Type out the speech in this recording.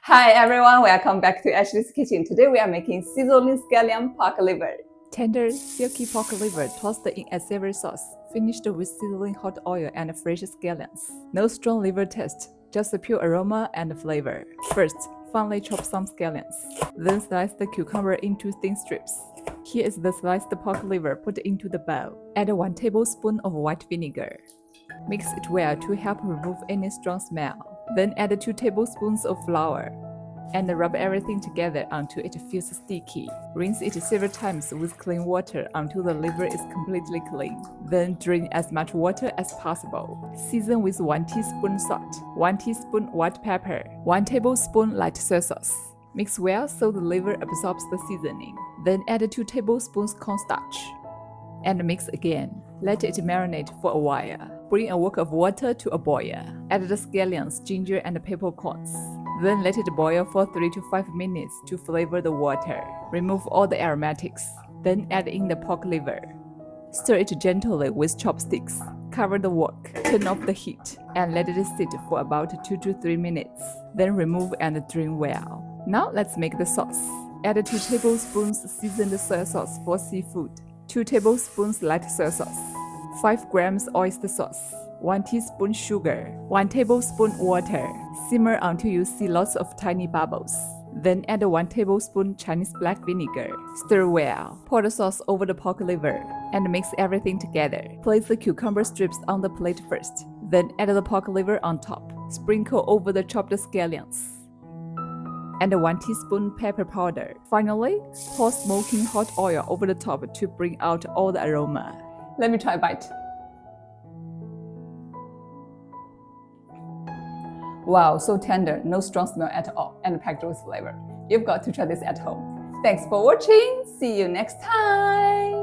Hi everyone, welcome back to Ashley's Kitchen. Today we are making sizzling scallion pork liver. Tender, silky pork liver toasted in a savory sauce, finished with sizzling hot oil and fresh scallions. No strong liver taste, just a pure aroma and flavor. First, finely chop some scallions. Then slice the cucumber into thin strips. Here is the sliced pork liver put into the bowl. Add 1 tablespoon of white vinegar. Mix it well to help remove any strong smell. Then add 2 tablespoons of flour and rub everything together until it feels sticky. Rinse it several times with clean water until the liver is completely clean. Then drain as much water as possible. Season with 1 teaspoon salt, 1 teaspoon white pepper, 1 tablespoon light soy sauce. Mix well so the liver absorbs the seasoning. Then add 2 tablespoons cornstarch and mix again. Let it marinate for a while. Bring a wok of water to a boil. Add the scallions, ginger, and peppercorns. Then let it boil for 3 to 5 minutes to flavor the water. Remove all the aromatics. Then add in the pork liver. Stir it gently with chopsticks. Cover the wok, turn off the heat, and let it sit for about 2 to 3 minutes. Then remove and drain well. Now let's make the sauce. Add 2 tablespoons seasoned soy sauce for seafood, 2 tablespoons light soy sauce, 5 grams oyster sauce, 1 teaspoon sugar, 1 tablespoon water. Simmer until you see lots of tiny bubbles. Then add 1 tablespoon Chinese black vinegar. Stir well. Pour the sauce over the pork liver and mix everything together. Place the cucumber strips on the plate first. Then add the pork liver on top. Sprinkle over the chopped scallions and 1 teaspoon pepper powder. Finally, pour smoking hot oil over the top to bring out all the aroma. Let me try a bite. Wow, so tender, no strong smell at all, and packed with flavor. You've got to try this at home. Thanks for watching. See you next time.